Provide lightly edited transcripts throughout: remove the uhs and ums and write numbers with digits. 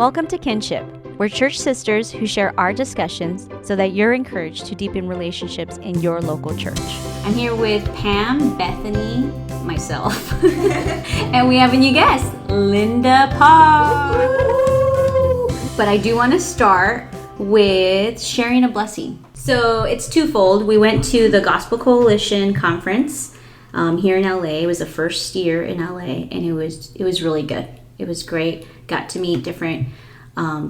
Welcome to Kinship. We're church sisters who share our discussions so that you're encouraged to deepen relationships in your local church. I'm here with Pam, Bethany, myself, and we have a new guest, Linda Parr. But I do want to start with sharing a blessing. So it's twofold. We went to the Gospel Coalition conference here in LA. It was the first year in LA, and it was really good. It was great. Got to meet different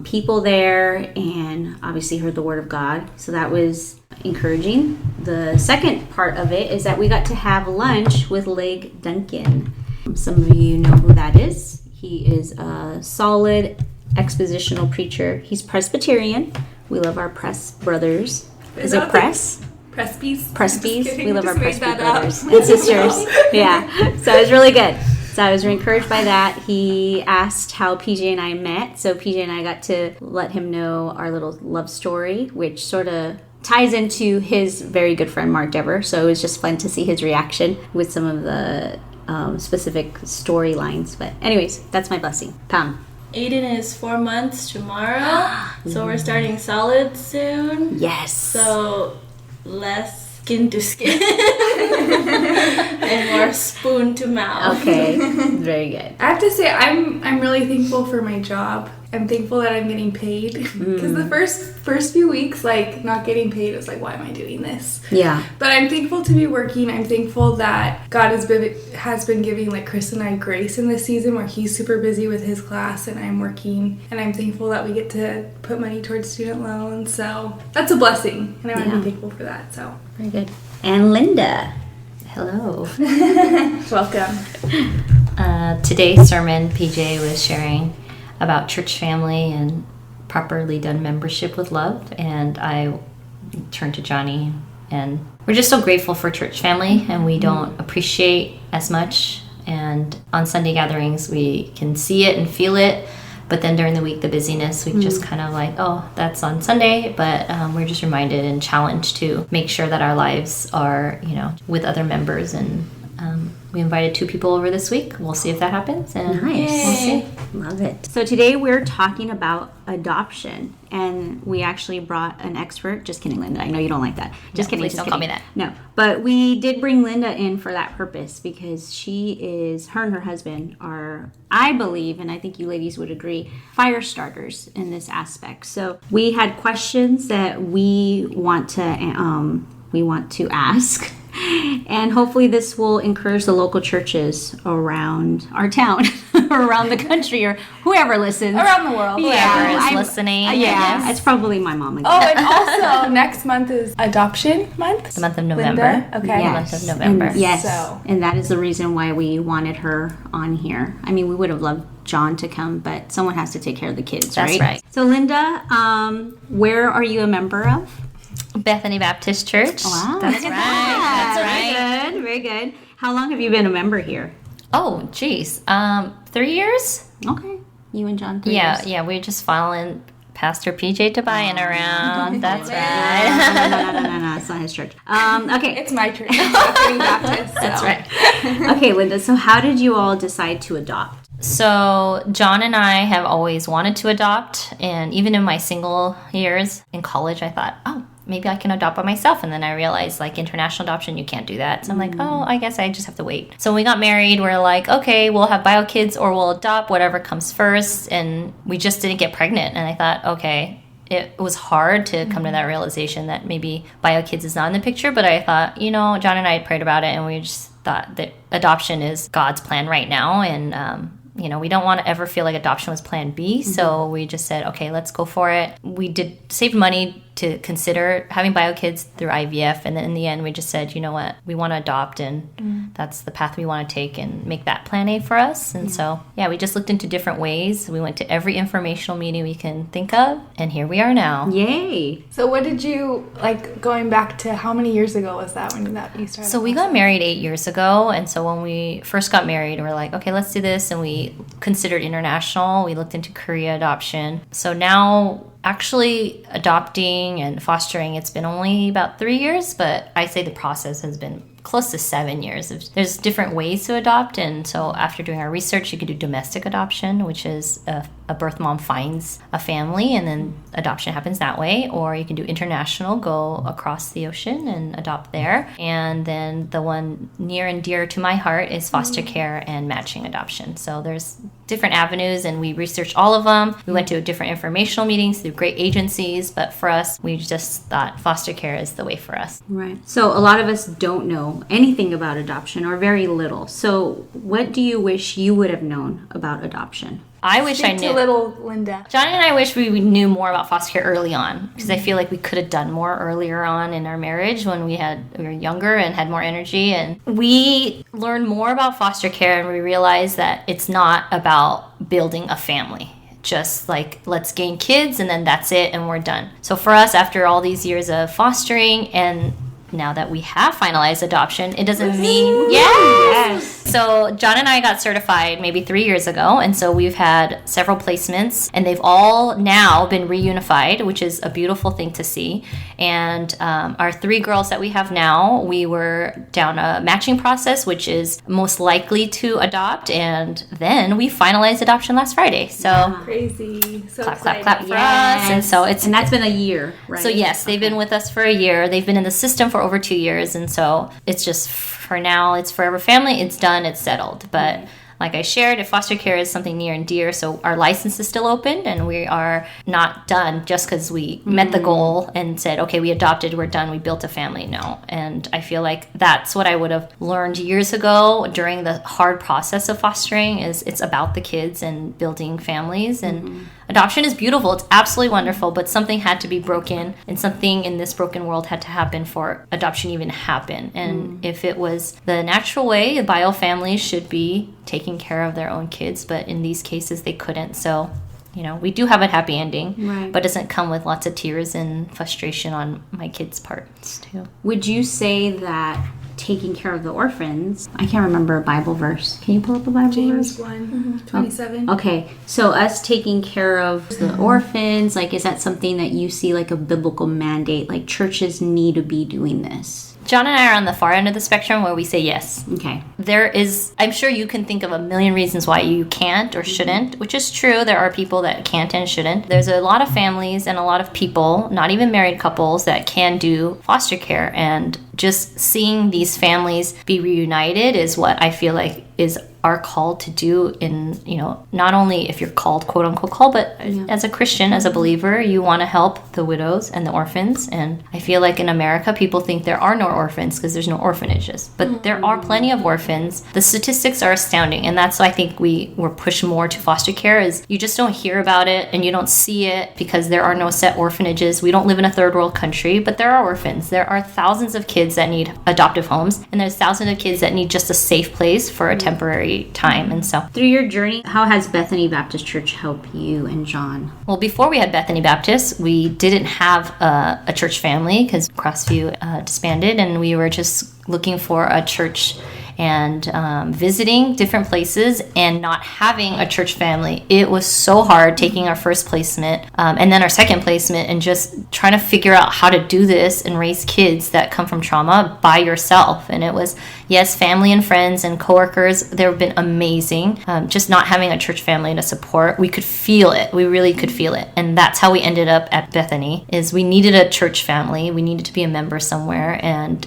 people there, and obviously heard the Word of God. So that was encouraging. The second part of it is that we got to have lunch with Lig Duncan. Some of you know who that is. He is a solid expositional preacher. He's Presbyterian. We love our Press brothers. Is it Press? Prespies. We love our Presby brothers and sisters. Yeah. So it was really good. So I was encouraged by that. He asked how PJ and I met. So PJ and I got to let him know our little love story, which sort of ties into his very good friend Mark Dever. So it was just fun to see his reaction with some of the specific storylines. But anyways, that's my blessing. Pam. Aiden is 4 months tomorrow, so we're starting solid soon. Yes. So less skin to skin and more spoon to mouth. Okay, very good. I have to say, I'm really thankful for my job. I'm thankful that I'm getting paid, because the first few weeks, like, not getting paid was like, why am I doing this? Yeah. But I'm thankful to be working. I'm thankful that God has been giving, like, Chris and I grace in this season where he's super busy with his class and I'm working, and I'm thankful that we get to put money towards student loans. So that's a blessing, and I want to be thankful for that. So very good. And Linda. Hello. welcome. Today's sermon, PJ was sharing about church family and properly done membership with love, and I turned to Johnny, and we're just so grateful for church family, and we don't appreciate as much, and on Sunday gatherings we can see it and feel it, but then during the week, the busyness, we just kind of like, oh, that's on Sunday, but we're just reminded and challenged to make sure that our lives are, with other members, and we invited 2 people over this week. We'll see if that happens. And nice. We'll see. Love it. So today we're talking about adoption, and we actually brought an expert. Just kidding, Linda. I know you don't like that. Just kidding. Please don't call me that. No, but we did bring Linda in for that purpose because her and her husband are, I believe, and I think you ladies would agree, fire starters in this aspect. So we had questions that we want to ask. And hopefully this will encourage the local churches around our town, or around the country, or whoever listens. Around the world. Whoever is listening. Yeah, it's probably my mom again. Oh, and also next month is Adoption Month. The month of November. Linda? Okay. Yes. The month of November. And, yes, So. and that is the reason why we wanted her on here. I mean, we would have loved John to come, but someone has to take care of the kids, right? That's right. So Linda, where are you a member of? Bethany Baptist Church. Wow. That's right. That's right. Very good. How long have you been a member here? Oh, geez. 3 years? Okay. You and John, 3 years? Yeah. We're just following Pastor PJ Tobian around. That's right. No. It's not his church. Okay. It's my church. Bethany Baptist. So. That's right. Okay, Linda. So how did you all decide to adopt? So John and I have always wanted to adopt, and even in my single years in college, I thought, oh, maybe I can adopt by myself. And then I realized, like, international adoption, you can't do that. So I'm like, oh, I guess I just have to wait. So when we got married, we're like, okay, we'll have bio kids or we'll adopt, whatever comes first. And we just didn't get pregnant. And I thought, okay, it was hard to come to that realization that maybe bio kids is not in the picture. But I thought, John and I had prayed about it, and we just thought that adoption is God's plan right now. And, we don't want to ever feel like adoption was plan B. So we just said, okay, let's go for it. We did save money to consider having bio kids through IVF. And then in the end, we just said, you know what, we want to adopt, and that's the path we want to take and make that plan A for us. And so, we just looked into different ways. We went to every informational meeting we can think of, and here we are now. Yay. So what did you, going back to how many years ago was that when you started? So we got married 8 years ago, and so when we first got married, we're like, okay, let's do this, and we considered international. We looked into Korea adoption. So now, actually adopting and fostering, it's been only about 3 years, but I say the process has been close to 7 years. There's different ways to adopt, and so after doing our research, you could do domestic adoption, which is a a birth mom finds a family and then adoption happens that way. Or you can do international, go across the ocean and adopt there. And then the one near and dear to my heart is foster care and matching adoption. So there's different avenues, and we researched all of them. We went to different informational meetings through great agencies, but for us, we just thought foster care is the way for us. Right. So a lot of us don't know anything about adoption, or very little. So what do you wish you would have known about adoption? I wish I Speak knew. to little Linda. Johnny and I wish we knew more about foster care early on, because I feel like we could have done more earlier on in our marriage when we were younger and had more energy. And we learned more about foster care, and we realized that it's not about building a family. Just like, let's gain kids and then that's it and we're done. So for us, after all these years of fostering, and now that we have finalized adoption, it doesn't mean yes. So John and I got certified maybe 3 years ago, and so we've had several placements, and they've all now been reunified, which is a beautiful thing to see. And our 3 girls that we have now, we were down a matching process, which is most likely to adopt, and then we finalized adoption last Friday. So Crazy. So clap, exciting. clap, clap for us. And so And that's been a year, right? so yes, they've been with us for a year. They've been in the system for over 2 years, and so it's just, for now, it's Forever Family. It's done. It's settled. But like I shared, if foster care is something near and dear, so our license is still open, and we are not done just because we met the goal and said, okay, we adopted, we're done, we built a family. No. And I feel like that's what I would have learned years ago during the hard process of fostering, is it's about the kids and building families. And adoption is beautiful. It's absolutely wonderful, but something had to be broken, and something in this broken world had to happen for adoption even happen. And if it was the natural way, bio families should be taking care of their own kids, but in these cases they couldn't. So, you know, we do have a happy ending, Right. but it doesn't come with lots of tears and frustration on my kids' parts too. Would you say that taking care of the orphans, I can't remember a Bible verse. Can you pull up a Bible James verse? 1:27. Okay, so us taking care of the orphans, like, is that something that you see like a biblical mandate? Like, churches need to be doing this? John and I are on the far end of the spectrum where we say yes. Okay. There is, I'm sure you can think of a million reasons why you can't or shouldn't, which is true. There are people that can't and shouldn't. There's a lot of families and a lot of people, not even married couples, that can do foster care. And just seeing these families be reunited is what I feel like is our call to do. In, you know, not only if you're called, quote unquote call, but as a Christian, as a believer, you want to help the widows and the orphans. And I feel like in America, people think there are no orphans because there's no orphanages, but there are plenty of orphans. The statistics are astounding, and that's why I think we were pushed more to foster care. Is you just don't hear about it and you don't see it because there are no set orphanages. We don't live in a third world country, but there are orphans. There are thousands of kids that need adoptive homes, and there's thousands of kids that need just a safe place for a temporary time. And so, Through your journey, how has Bethany Baptist Church helped you and John? well, before we had Bethany Baptist, we didn't have a church family because Crossview disbanded, and we were just looking for a church and visiting different places and not having a church family. It was so hard taking our first placement and then our second placement, and just trying to figure out how to do this and raise kids that come from trauma by yourself. And it was, yes, family and friends and coworkers, they've been amazing. Just not having a church family to support, we could feel it. We really could feel it. And that's how we ended up at Bethany, is we needed a church family. We needed to be a member somewhere. And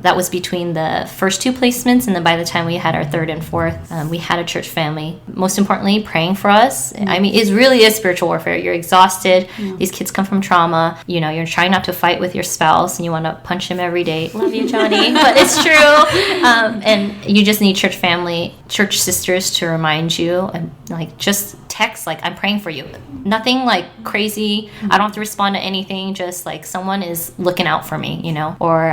that was between the first 2 placements, and then by the time we had our 3rd and 4th, we had a church family. Most importantly, praying for us. I mean, it really is spiritual warfare. You're exhausted. These kids come from trauma. You know, you're trying not to fight with your spouse, and you want to punch him every day. Love you, Johnny. But it's true. And you just need church family, church sisters to remind you, and like just text like, I'm praying for you. Nothing like crazy. I don't have to respond to anything. Just like someone is looking out for me, you know. Or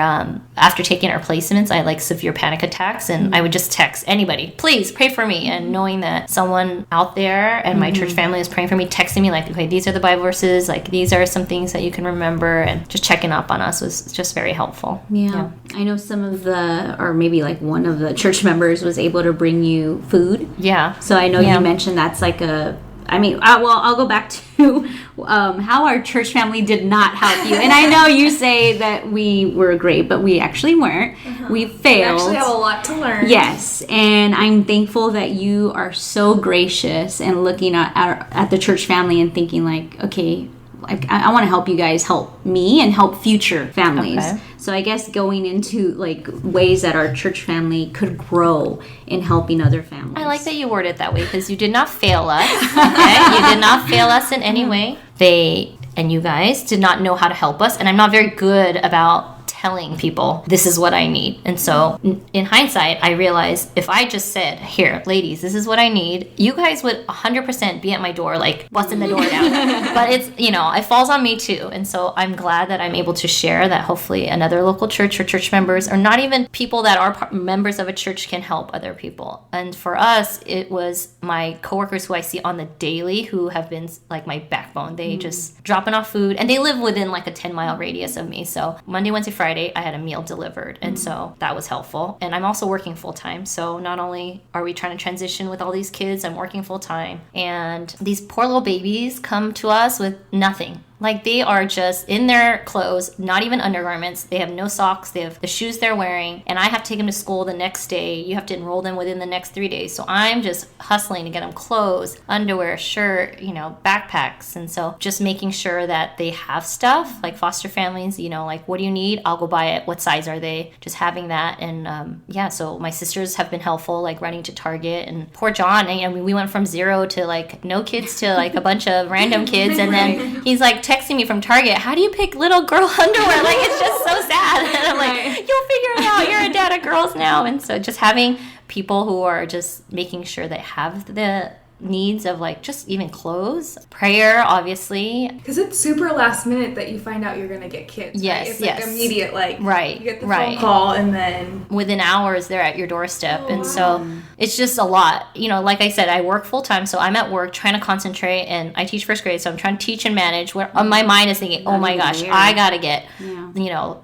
after taking our placements, I had like severe panic attacks, and I would just text anybody, please pray for me. And knowing that someone out there and my church family is praying for me, texting me like, okay, these are the Bible verses, like these are some things that you can remember, and just checking up on us was just very helpful. Yeah. I know some of the, or maybe like one of the church members was able to bring you food. Yeah. So I know Yeah. you mentioned that's like a I'll go back to how our church family did not help you. And I know you say that we were great, but we actually weren't. We failed. We actually have a lot to learn. Yes, and I'm thankful that you are so gracious and looking at the church family and thinking like, okay, like I want to help you guys help me and help future families. Okay. So I guess going into like ways that our church family could grow in helping other families. I like that you worded it that way because you did not fail us. Okay? You did not fail us in any way. They and you guys did not know how to help us, and I'm not very good about telling people this is what I need. And so in hindsight, I realized if I just said, here, ladies, this is what I need, you guys would 100% be at my door, like busting the door down. But it's, it falls on me too. And so I'm glad that I'm able to share that hopefully another local church or church members, or not even people that are members of a church, can help other people. And for us, it was my coworkers who I see on the daily who have been like my backbone. They just dropping off food, and they live within like a 10-mile radius of me. So Monday, Wednesday, Friday, I had a meal delivered, and so that was helpful. And I'm also working full-time, so not only are we trying to transition with all these kids, I'm working full-time, and these poor little babies come to us with nothing. Like, they are just in their clothes, not even undergarments. They have no socks. They have the shoes they're wearing. And I have to take them to school the next day. You have to enroll them within the next 3 days. So I'm just hustling to get them clothes, underwear, shirt, backpacks. And so just making sure that they have stuff, like foster families, like, what do you need? I'll go buy it. What size are they? Just having that. And so my sisters have been helpful, like running to Target. And poor John, we went from 0 to like no kids to like a bunch of random kids. And then he's like texting me from Target, how do you pick little girl underwear? Like, it's just so sad. And I'm like, you'll figure it out. You're a dad of girls now. And so just having people who are just making sure they have the needs of like just even clothes, prayer, obviously, because it's super last minute that you find out you're gonna get kids. Yes, right? It's yes. like immediate, like right, you get the right. phone call and then within hours they're at your doorstep. And so it's just a lot. Like I said, I work full time, so I'm at work trying to concentrate, and I teach first grade, so I'm trying to teach and manage where my mind is thinking, oh my gosh, I gotta get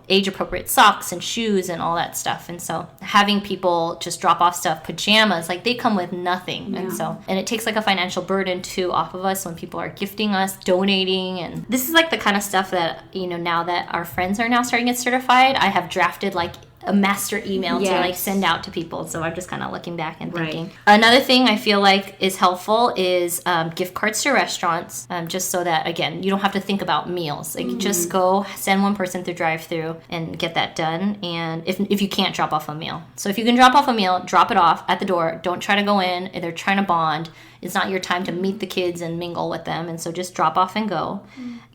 age appropriate socks and shoes and all that stuff. And so having people just drop off stuff, pajamas, like they come with nothing. And it takes like a financial burden too off of us when people are gifting us, donating. And this is like the kind of stuff that now that our friends are now starting to get certified, I have drafted like a master email to like send out to people. So I'm just kind of looking back and thinking. Another thing I feel like is helpful is gift cards to restaurants, just so that, again, you don't have to think about meals. Like, just go send one person through drive-through and get that done. And if you can't drop off a meal. So if you can drop off a meal, drop it off at the door. Don't try to go in. They're trying to bond. It's not your time to meet the kids and mingle with them. And so just drop off and go.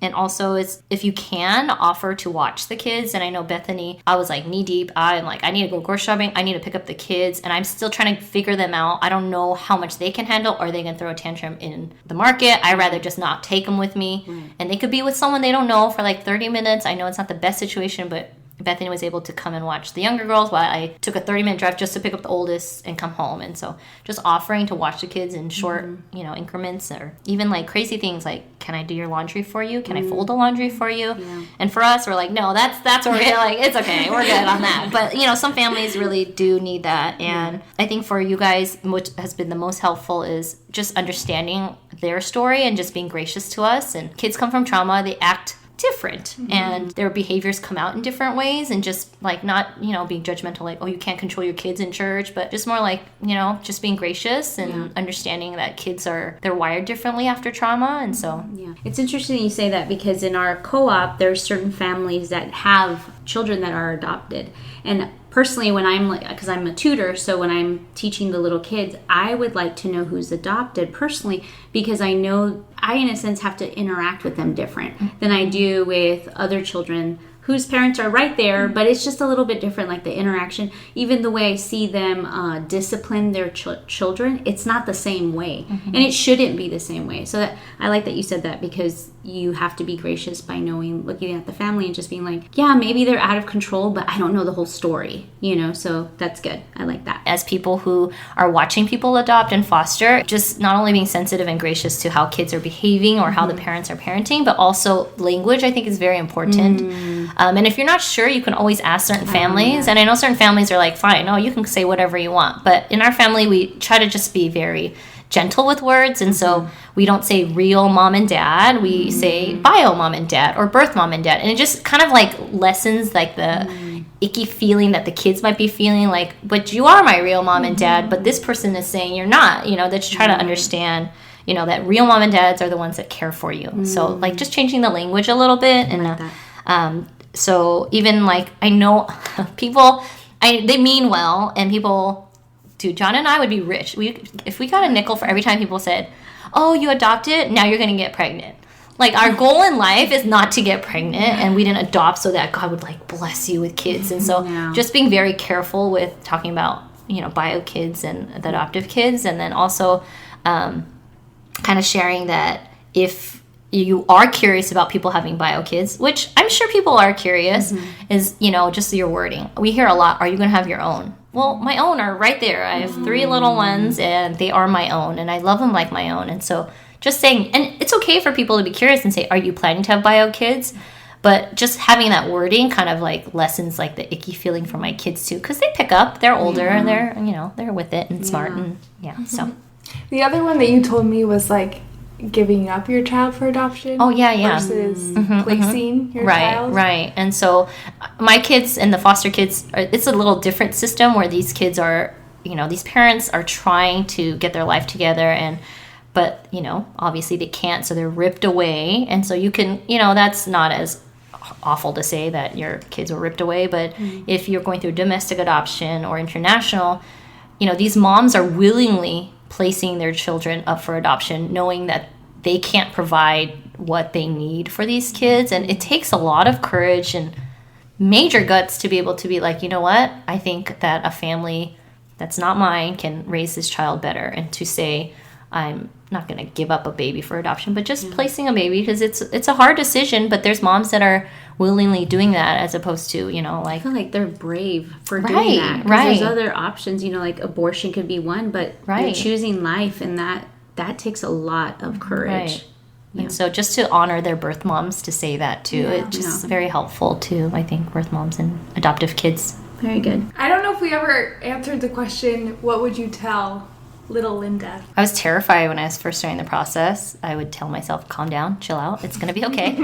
And also, if you can, offer to watch the kids. And I know Bethany, I was like knee deep. I'm like, I need to go grocery shopping. I need to pick up the kids. And I'm still trying to figure them out. I don't know how much they can handle. Or they can throw a tantrum in the market. I'd rather just not take them with me. And they could be with someone they don't know for like 30 minutes. I know it's not the best situation, but Bethany was able to come and watch the younger girls while I took a 30-minute drive just to pick up the oldest and come home. And so just offering to watch the kids in short, increments, or even like crazy things like, can I do your laundry for you? Can I fold the laundry for you? And for us, we're like, no, that's where we're like, it's okay. We're good on that. But, some families really do need that. And I think for you guys, what has been the most helpful is just understanding their story and just being gracious to us. And kids come from trauma. They act different, and their behaviors come out in different ways, and just like not being judgmental, like, oh, you can't control your kids in church, but just more like just being gracious and understanding that kids they're wired differently after trauma. And so it's interesting you say that, because in our co-op there's certain families that have children that are adopted. And personally, when because I'm a tutor, so when I'm teaching the little kids, I would like to know who's adopted personally, because I know I, in a sense, have to interact with them different than I do with other children whose parents are right there, but it's just a little bit different, like the interaction. Even the way I see them discipline their children, it's not the same way. And it shouldn't be the same way. So that I like that you said that, because you have to be gracious by looking at the family and just being like, yeah, maybe they're out of control, but I don't know the whole story, so that's good. I like that. As people who are watching people adopt and foster, just not only being sensitive and gracious to how kids are behaving or how the parents are parenting, but also language, I think, is very important. And if you're not sure, you can always ask certain families. And I know certain families are like, fine, no, you can say whatever you want. But in our family, we try to just be very gentle with words. And so we don't say real mom and dad. We say bio mom and dad or birth mom and dad. And it just kind of like lessens like the icky feeling that the kids might be feeling like, but you are my real mom and dad, but this person is saying you're not, you know, that you try to understand, you know, that real mom and dads are the ones that care for you. So like just changing the language a little bit. And so even like, I know people, they mean well, and people, dude, John and I would be rich. If we got a nickel for every time people said, oh, you adopted, now you're going to get pregnant. Like, our goal in life is not to get pregnant, and we didn't adopt so that God would, like, bless you with kids. And so just being very careful with talking about, you know, bio kids and the adoptive kids. And then also kind of sharing that if you are curious about people having bio kids, which I'm sure people are curious, is, you know, just your wording. We hear a lot, are you going to have your own? Well, my own are right there. I have 3 little ones, and they are my own, and I love them like my own. And so just saying, and it's okay for people to be curious and say, are you planning to have bio kids? But just having that wording kind of like lessens like the icky feeling for my kids too, because they pick up, they're older, and they're, you know, they're with it and smart, and so. The other one that you told me was like giving up your child for adoption. Oh, yeah. Versus placing your child. Right. And so my kids and the foster kids, it's a little different system where these kids are, you know, these parents are trying to get their life together, but, you know, obviously they can't, so they're ripped away. And so you can, you know, that's not as awful to say that your kids were ripped away, but if you're going through domestic adoption or international, you know, these moms are willingly placing their children up for adoption, knowing that they can't provide what they need for these kids. And it takes a lot of courage and major guts to be able to be like, you know what, I think that a family that's not mine can raise this child better. And to say, I'm not going to give up a baby for adoption, but just placing a baby, because it's a hard decision, but there's moms that are willingly doing that, as opposed to, you know, like, I feel like they're brave for doing that. 'Cause there's other options, you know, like abortion could be one, but you're choosing life, and that takes a lot of courage. And so just to honor their birth moms, to say that too, it's just very helpful to, I think, birth moms and adoptive kids. Very good. I don't know if we ever answered the question, what would you tell little Linda? I was terrified when I was first starting the process. I would tell myself, calm down, chill out, it's going to be okay.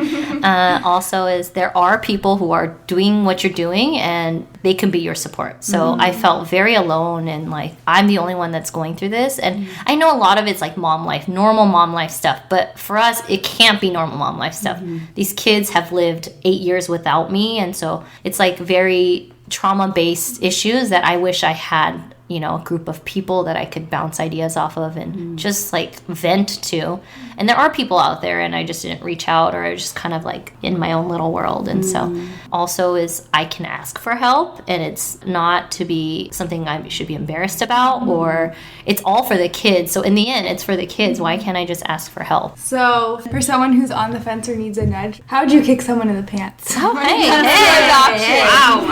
Also is there are people who are doing what you're doing, and they can be your support. So I felt very alone, and like, I'm the only one that's going through this. And I know a lot of it's like mom life, normal mom life stuff, but for us, it can't be normal mom life stuff. These kids have lived 8 years without me, and so it's like very trauma-based issues that I wish I had, you know, a group of people that I could bounce ideas off of and just like vent to. And there are people out there, and I just didn't reach out, or I was just kind of like in my own little world. And so also is I can ask for help, and it's not to be something I should be embarrassed about, or it's all for the kids. So in the end, it's for the kids. Why can't I just ask for help? So for someone who's on the fence or needs a nudge, how would you kick someone in the pants? Oh, wow.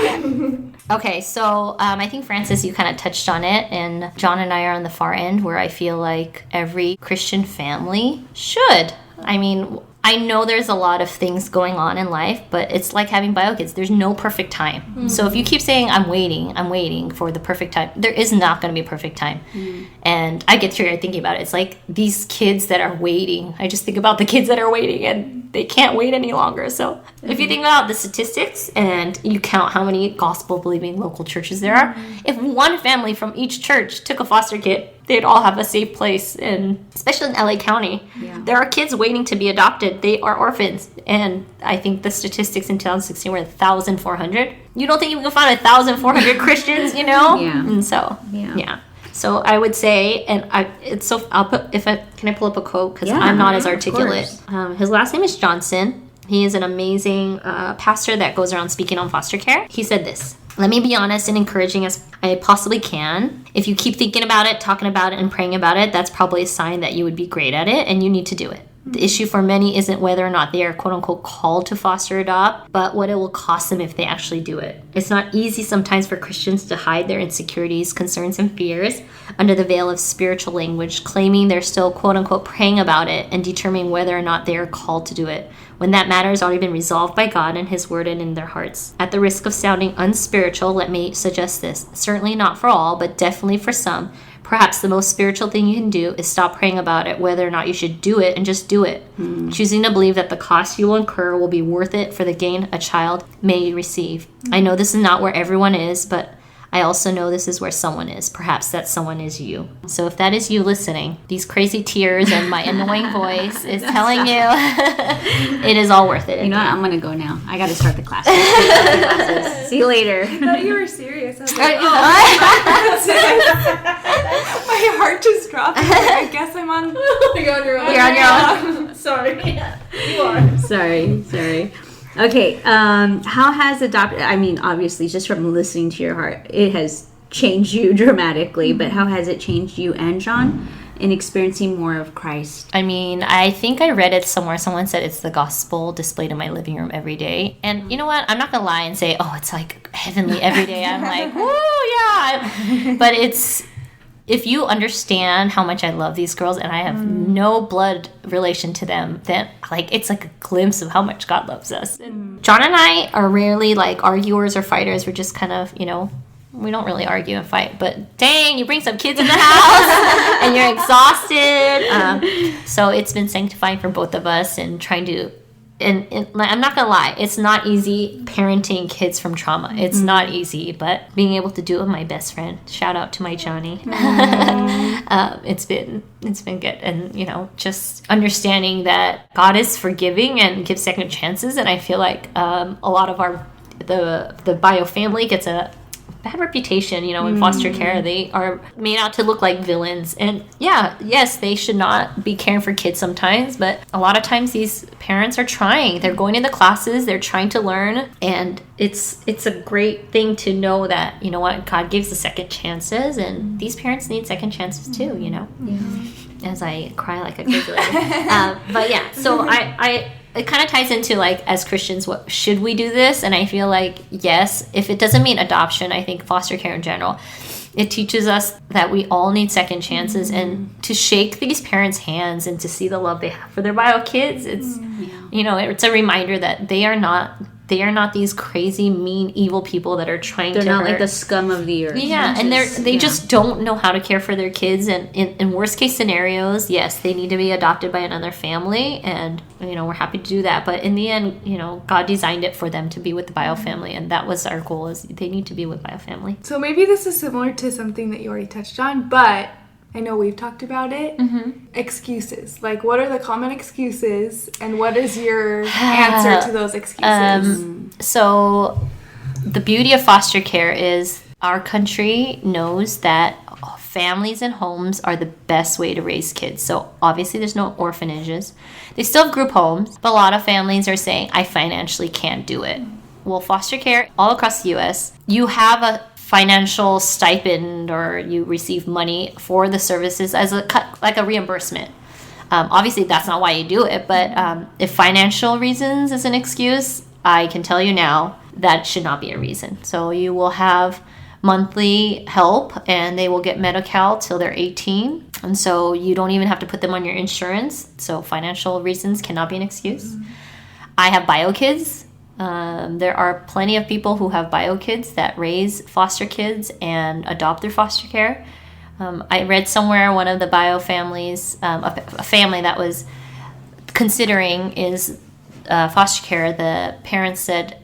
Okay, so I think, Francis, you kind of touched on it, and John and I are on the far end where I feel like every Christian family should. I mean, I know there's a lot of things going on in life, but it's like having bio kids. There's no perfect time. So if you keep saying, I'm waiting for the perfect time, there is not going to be a perfect time. And I get tired thinking about it. It's like these kids that are waiting. I just think about the kids that are waiting, and they can't wait any longer. So if you think about the statistics and you count how many gospel-believing local churches there are, if one family from each church took a foster kid, they'd all have a safe place. And especially in LA County, there are kids waiting to be adopted. They are orphans. And I think the statistics in 2016 were 1,400. You don't think you can find 1,400 Christians, you know? And so, So I would say, and can I pull up a quote? Because I'm not as articulate. His last name is Johnson. He is an amazing pastor that goes around speaking on foster care. He said this: "Let me be honest and encouraging as I possibly can. If you keep thinking about it, talking about it, and praying about it, that's probably a sign that you would be great at it, and you need to do it. The issue for many isn't whether or not they are quote-unquote called to foster adopt, but what it will cost them if they actually do it. It's not easy sometimes for Christians to hide their insecurities, concerns, and fears under the veil of spiritual language, claiming they're still quote-unquote praying about it and determining whether or not they are called to do it, when that matter has already been resolved by God and His Word and in their hearts. At the risk of sounding unspiritual, let me suggest this. Certainly not for all, but definitely for some. perhaps the most spiritual thing you can do is stop praying about it, whether or not you should do it, and just do it. Choosing to believe that the cost you will incur will be worth it for the gain a child may receive. I know this is not where everyone is, but I also know this is where someone is. Perhaps that someone is you. So if that is you listening, these crazy tears and my annoying voice is telling you it is all worth it. You know what? I'm going to go now. I got to start the class. See you later. I thought you were serious. I was like, my heart just dropped. I guess I'm on. You're on your own. You're on your own. Sorry. You are. Sorry. Okay, how has adoption, I mean, obviously, just from listening to your heart, it has changed you dramatically, but how has it changed you and John in experiencing more of Christ? I mean, I think I read it somewhere. Someone said it's the gospel displayed in my living room every day. And you know what? I'm not going to lie and say, oh, it's like heavenly every day. I'm like, woo, yeah. But it's, if you understand how much I love these girls and I have no blood relation to them, then like it's like a glimpse of how much God loves us. John and I are rarely like arguers or fighters. We're just kind of, you know, we don't really argue and fight. But dang, you bring some kids in the house and you're exhausted. So it's been sanctifying for both of us and trying to. And I'm not gonna lie, it's not easy parenting kids from trauma. It's not easy, but being able to do it with my best friend. Shout out to my Johnny. It's been good, and you know, just understanding that God is forgiving and gives second chances. And I feel like a lot of the bio family gets a bad reputation, you know, in foster care. They are made out to look like villains. And yes, they should not be caring for kids sometimes, but a lot of times these parents are trying. They're going to the classes, they're trying to learn, and it's a great thing to know that, you know what, God gives the second chances, and these parents need second chances too, you know. As I cry like a crazy lady. But yeah, so it kind of ties into, like, as Christians, what should we do this? And I feel like, yes, if it doesn't mean adoption, I think foster care in general, it teaches us that we all need second chances, and to shake these parents' hands and to see the love they have for their bio kids. It's, you know, it's a reminder that they are not these crazy, mean, evil people that are trying to hurt. They're not like the scum of the earth. Yeah, and they just don't know how to care for their kids. And in worst case scenarios, yes, they need to be adopted by another family, and you know, we're happy to do that. But in the end, you know, God designed it for them to be with the bio family, and that was our goal, is they need to be with bio family. So maybe this is similar to something that you already touched on, but I know we've talked about it. Excuses. Like, what are the common excuses, and what is your answer to those excuses? So the beauty of foster care is our country knows that families and homes are the best way to raise kids. So obviously there's no orphanages. They still have group homes, but a lot of families are saying, I financially can't do it. Well, foster care all across the U.S., you have a financial stipend, or you receive money for the services as like a reimbursement. Obviously that's not why you do it, but if financial reasons is an excuse, I can tell you now that should not be a reason. So you will have monthly help, and they will get Medi-Cal till they're 18, and so you don't even have to put them on your insurance. So financial reasons cannot be an excuse. I have bio kids. There are plenty of people who have bio kids that raise foster kids and adopt through foster care. I read somewhere one of the bio families, a family that was considering is foster care, the parents said,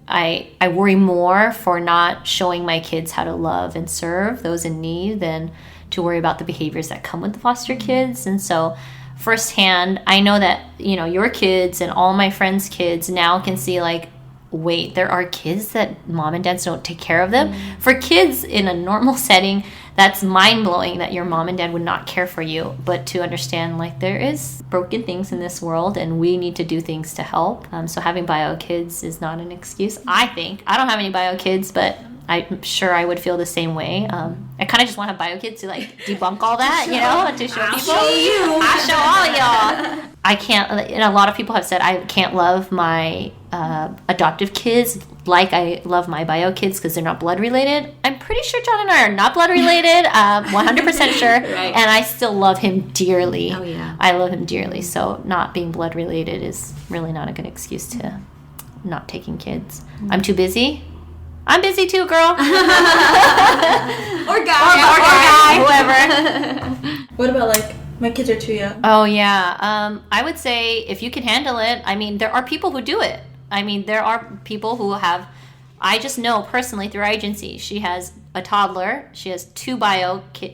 I worry more for not showing my kids how to love and serve those in need than to worry about the behaviors that come with the foster kids. And so firsthand, I know that, you know, your kids and all my friends' kids now can see, like, wait, there are kids that mom and dads don't take care of them. For kids in a normal setting, that's mind-blowing that your mom and dad would not care for you. But to understand, like, there is broken things in this world, and we need to do things to help. So having bio kids is not an excuse, I think. I don't have any bio kids, but I'm sure I would feel the same way. I kind of just want to have bio kids to, like, debunk all that, you know, to show people. I'll show all y'all. I can't, and a lot of people have said I can't love my adoptive kids like I love my bio kids because they're not blood related. I'm pretty sure John and I are not blood related, 100% sure, Right. And I still love him dearly. Oh, yeah. I love him dearly, so not being blood related is really not a good excuse to not taking kids. I'm too busy. I'm busy too, girl. Or guy. Or guy, whoever. What about like my kids are too young? Oh, yeah. I would say if you can handle it, I mean, there are people who do it. I mean, there are people who have, I just know personally through our agency, she has a toddler, she has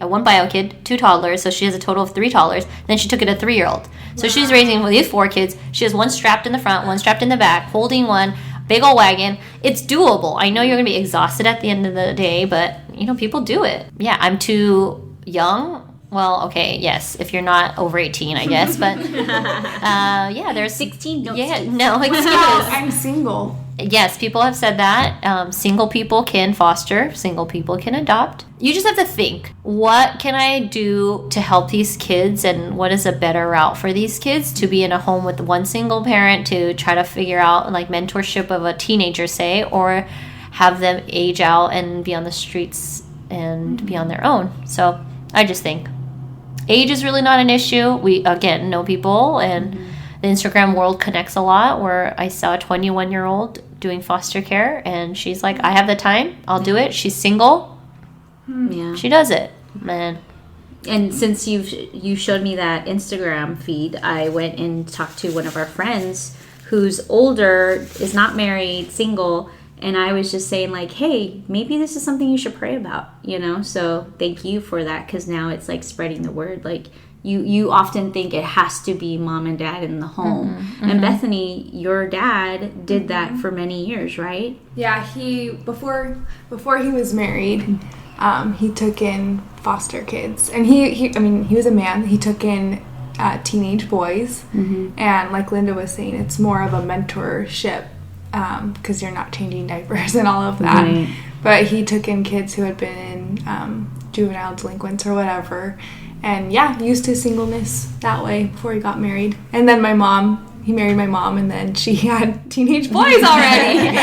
one bio kid, 2 toddlers, so she has a total of 3 toddlers. Then she took it a 3-year-old. So she's raising these 4 kids. She has one strapped in the front, one strapped in the back, holding one, big old wagon. It's doable. I know you're going to be exhausted at the end of the day, but, people do it. Yeah, I'm too young. Well, okay, yes, if you're not over 18, I guess, but yeah, there's 16. No, yeah, no excuse. I'm single. Yes, people have said that. Single people can foster. Single people can adopt. You just have to think, what can I do to help these kids, and what is a better route for these kids to be in a home with one single parent to try to figure out like mentorship of a teenager, say, or have them age out and be on the streets and be on their own. So I just think age is really not an issue. We, again, know people, and the Instagram world connects a lot, where I saw a 21-year-old doing foster care, and she's like, I have the time, I'll do it. She's single. Yeah. She does it, man. And since you showed me that Instagram feed, I went and talked to one of our friends who's older, is not married, single, and I was just saying like, hey, maybe this is something you should pray about, So thank you for that, because now it's like spreading the word. Like you often think it has to be mom and dad in the home. And Bethany, your dad did that for many years, right? Yeah, he before he was married, he took in foster kids, and he was a man. He took in teenage boys, and like Linda was saying, it's more of a mentorship. Because you're not changing diapers and all of that. Right. But he took in kids who had been in juvenile delinquents or whatever. And yeah, used his singleness that way before he got married. And then he married my mom, and then she had teenage boys already.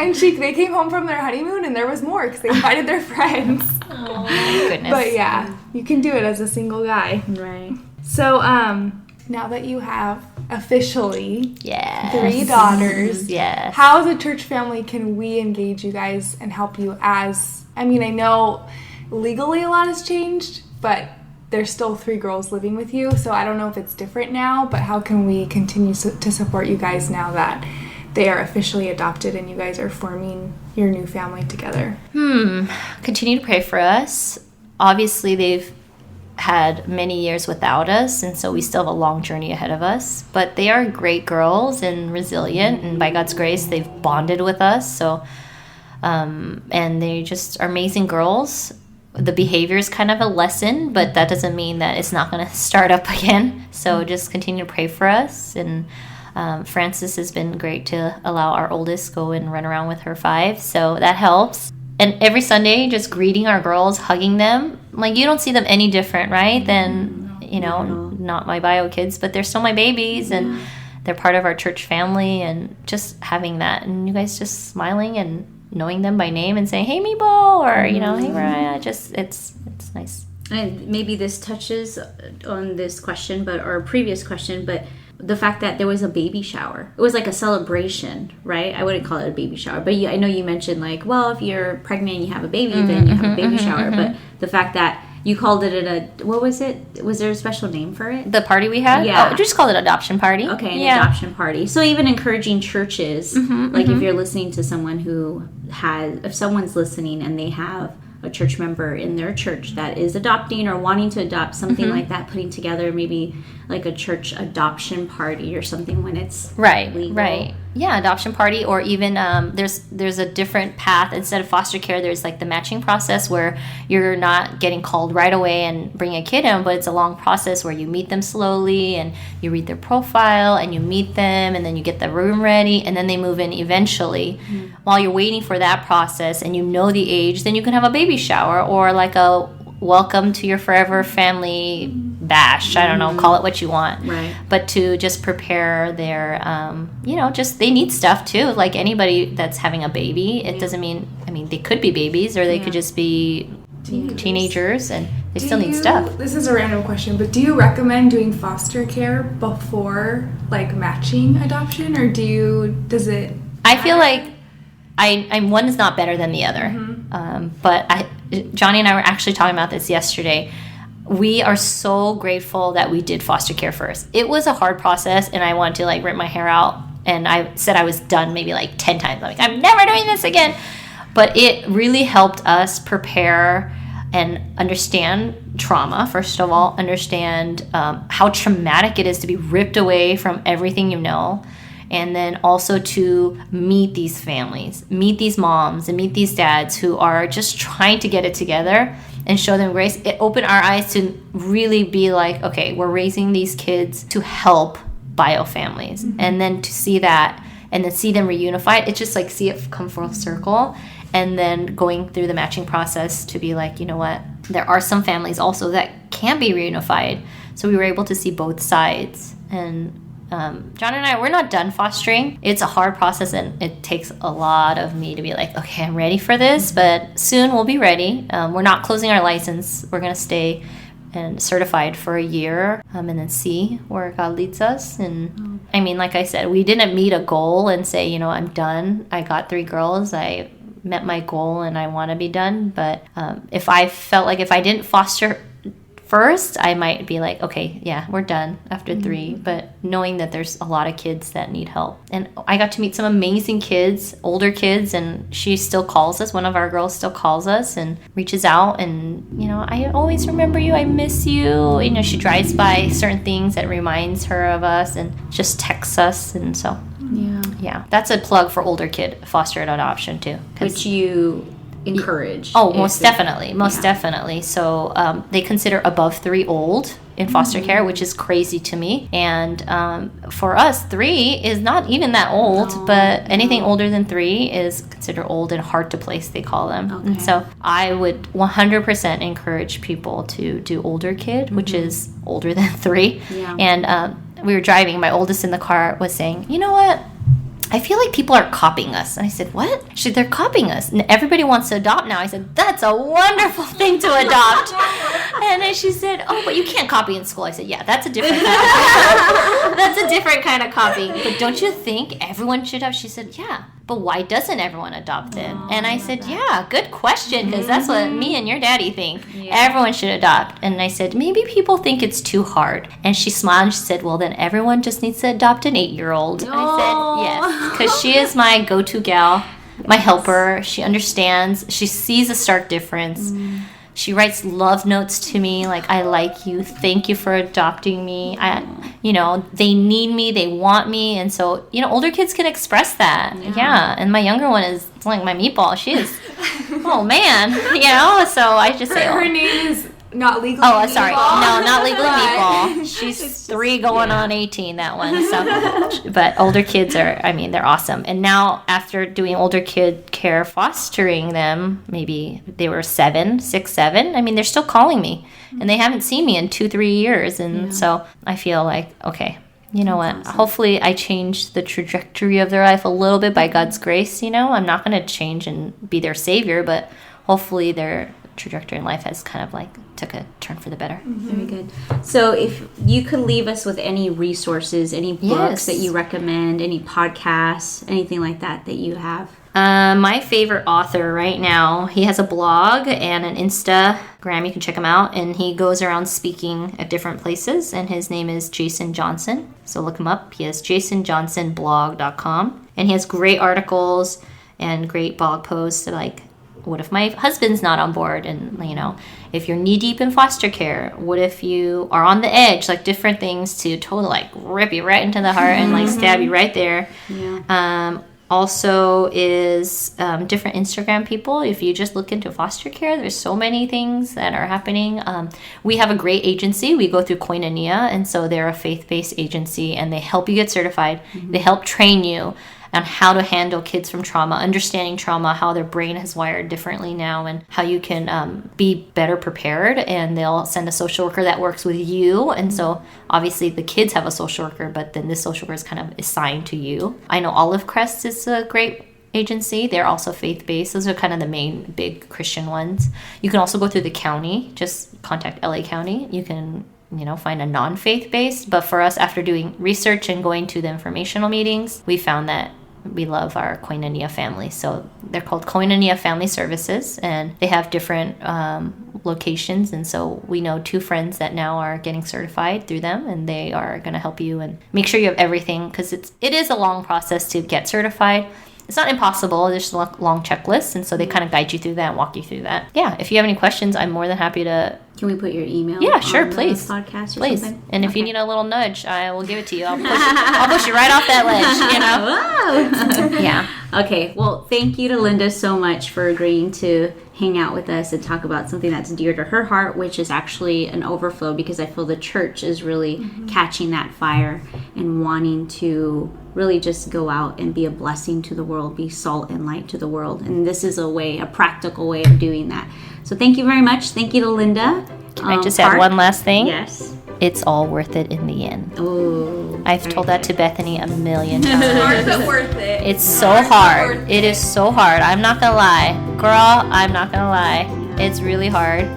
And they came home from their honeymoon, and there was more because they invited their friends. Oh my goodness. But yeah, you can do it as a single guy. Right. So, now that you have officially 3 daughters, yes, how as a church family can we engage you guys and help you I know legally a lot has changed, but there's still 3 girls living with you, so I don't know if it's different now, but how can we continue to support you guys now that they are officially adopted and you guys are forming your new family together? Continue to pray for us. Obviously, they've had many years without us, and so we still have a long journey ahead of us, but they are great girls and resilient, and by God's grace they've bonded with us. So and they just are amazing girls. The behavior is kind of a lesson, but that doesn't mean that it's not going to start up again. So just continue to pray for us. And Frances has been great to allow our oldest go and run around with her 5, so that helps. And every Sunday, just greeting our girls, hugging them. Like, you don't see them any different, right? Than, not my bio kids, but they're still my babies, and they're part of our church family, and just having that. And you guys just smiling and knowing them by name and saying, hey, Meebo, or, hey, Mariah. Just, it's nice. And maybe this touches on this question, or a previous question, but the fact that there was a baby shower. It was like a celebration, right? I wouldn't call it a baby shower, but I know you mentioned like, well, if you're pregnant and you have a baby, then you have a baby shower. But the fact that you called it what was it? Was there a special name for it? The party we had? Yeah. Oh, just called it adoption party. Okay, adoption party. So even encouraging churches, if you're listening to someone if someone's listening and they have a church member in their church that is adopting or wanting to adopt, something like that, putting together maybe like a church adoption party or something when it's legal. Right. Yeah, adoption party, or even there's a different path. Instead of foster care, there's like the matching process where you're not getting called right away and bring a kid in, but it's a long process where you meet them slowly and you read their profile and you meet them, and then you get the room ready, and then they move in eventually. While you're waiting for that process and you know the age, then you can have a baby shower or like a welcome to your forever family bash. I don't know, call it what you want. Right. But to just prepare their, just they need stuff too. Like anybody that's having a baby, it doesn't mean, they could be babies or they could just be teenagers and they still need stuff. This is a random question, but do you recommend doing foster care before like matching adoption, or does it? I feel like I'm one is not better than the other. But Johnny and I were actually talking about this yesterday. We are so grateful that we did foster care first. It was a hard process, and I wanted to like rip my hair out. And I said I was done maybe like 10 times. I'm like, I'm never doing this again. But it really helped us prepare and understand trauma, first of all, understand how traumatic it is to be ripped away from everything you know. And then also to meet these families, meet these moms, and meet these dads who are just trying to get it together and show them grace. It opened our eyes to really be like, okay, we're raising these kids to help bio families. And then to see that and then see them reunified, it's just like see it come full circle. And then going through the matching process to be like, you know what, there are some families also that can be reunified. So we were able to see both sides. And John and I, we're not done fostering. It's a hard process, and it takes a lot of me to be like, okay, I'm ready for this, but soon we'll be ready. We're not closing our license. We're going to stay and certified for a year and then see where God leads us. And I mean, like I said, we didn't meet a goal and say, you know, I'm done. I got 3 girls. I met my goal and I want to be done. But if I felt like if I didn't foster first, I might be like, okay, yeah, we're done after 3. But knowing that there's a lot of kids that need help. And I got to meet some amazing kids, older kids, and she still calls us. One of our girls still calls us and reaches out and, you know, I always remember you. I miss you. You know, she drives by certain things that reminds her of us and just texts us. And so, yeah, that's a plug for older kid foster and adoption too. Which you encourage. Oh, most definitely. So they consider above 3 old in foster care, which is crazy to me. And for us, 3 is not even that old, but anything older than 3 is considered old and hard to place, they call them. Okay. And so I would 100% encourage people to do older kid, which is older than 3. Yeah. And we were driving, my oldest in the car was saying, you know what? I feel like people are copying us. And I said, what? She said, they're copying us. And everybody wants to adopt now. I said, that's a wonderful thing to adopt. And then she said, oh, but you can't copy in school. I said, yeah, that's a different kind of that's a different kind of copying. But don't you think everyone should have? She said, yeah. But why doesn't everyone adopt then? And I said, yeah, good question, because that's what me and your daddy think. Yeah. Everyone should adopt. And I said, maybe people think it's too hard. And she smiled and she said, well, then everyone just needs to adopt an 8-year-old. And I said, yes, because she is my go-to gal, my helper. She understands. She sees a stark difference. She writes love notes to me like, I like you. Thank you for adopting me. You know, they need me. They want me. And so, you know, older kids can express that. Yeah. And my younger one is like my meatball. She is, oh, man. You know, so I just say, her name is not legally meatball. Oh, sorry. No, not legally meatball. She's 3 going on 18, that one. So, but older kids are, I mean, they're awesome. And now after doing older kid care, fostering them, maybe they were 6, 7. I mean, they're still calling me and they haven't seen me in 2-3 years. And so I feel like, okay, you know what? Awesome. Hopefully I changed the trajectory of their life a little bit by God's grace. You know, I'm not going to change and be their savior, but hopefully their trajectory in life has kind of like took a turn for the better. Very good. So if you could leave us with any resources, any books that you recommend, any podcasts, anything like that you have. My favorite author right now, he has a blog and an Instagram. You can check him out. And he goes around speaking at different places. And his name is Jason Johnson. So look him up. He has jasonjohnsonblog.com. And he has great articles and great blog posts like, what if my husband's not on board? And, you know, if you're knee deep in foster care, what if you are on the edge? Like different things to totally like rip you right into the heart and like stab you right there. Yeah. Also is different Instagram people. If you just look into foster care, there's so many things that are happening. We have a great agency. We go through Koinonia, and so they're a faith-based agency, and they help you get certified. They help train you on how to handle kids from trauma, understanding trauma, how their brain is wired differently now, and how you can be better prepared. And they'll send a social worker that works with you. And so obviously the kids have a social worker, but then this social worker is kind of assigned to you. I know Olive Crest is a great agency. They're also faith-based. Those are kind of the main big Christian ones. You can also go through the county. Just contact LA County. You can find a non-faith based. But for us, after doing research and going to the informational meetings, we found that we love our Koinonia family. So they're called Koinonia Family Services, and they have different locations. And so we know 2 friends that now are getting certified through them, and they are going to help you and make sure you have everything, because it is a long process to get certified. It's not impossible. There's a long checklist, and so they kind of guide you through that and walk you through that. Yeah, if you have any questions, I'm more than happy to. Can we put your email? Yeah, sure, on please. The podcast or please. something? And if you need a little nudge, I will give it to you. I'll push you right off that ledge, you know? Wow. Yeah. Okay, well, thank you to Linda so much for agreeing to hang out with us and talk about something that's dear to her heart, which is actually an overflow, because I feel the church is really catching that fire and wanting to really just go out and be a blessing to the world, be salt and light to the world. And this is a practical way of doing that. So thank you very much. Thank you to Linda. Can I just add one last thing? Yes. It's all worth it in the end. Oh, I've told that to Bethany a million times. Hard but worth it. It's so hard. It is so hard. I'm not gonna lie. Girl, I'm not gonna lie. It's really hard,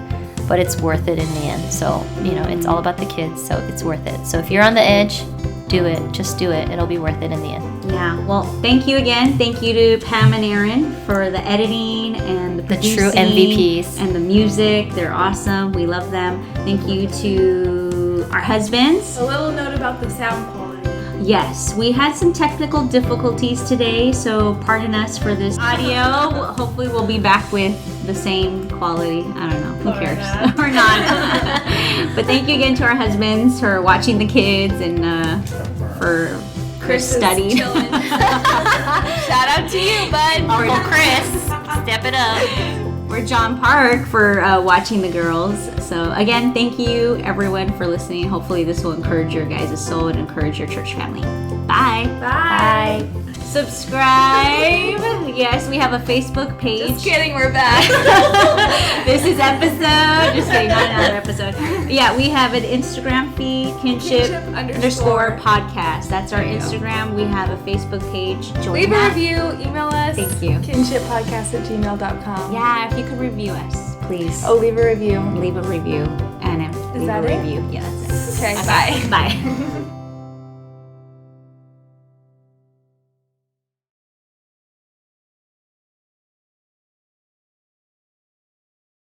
but it's worth it in the end. So, it's all about the kids, so it's worth it. So if you're on the edge, do it. Just do it. It'll be worth it in the end. Yeah. Well, thank you again. Thank you to Pam and Aaron for the editing and the producing. true MVPs. And the music. They're awesome. We love them. Thank you to our husbands. A little note about the sound quality. Yes, we had some technical difficulties today, so pardon us for this audio. Hopefully we'll be back with the same quality. I don't know. Who cares? Or not. But thank you again to our husbands for watching the kids and for Chris studied. Shout out to you, bud. Uncle Chris, step it up. We're John Park for watching the girls. So again, thank you everyone for listening. Hopefully this will encourage your guys' soul and encourage your church family. Bye. Bye. Subscribe. Yes, we have a Facebook page. Just kidding, we're back. This is episode. Just kidding, not another episode. Yeah, we have an Instagram feed, kinship underscore podcast. That's our Instagram. We have a Facebook page. Join Leave that. a review, email us. Thank you. kinshippodcast@gmail.com. Yeah, if you could review us, please. Oh, leave a review. Leave a review. And leave that a it? review. Yeah, that's it. Okay, bye. Bye.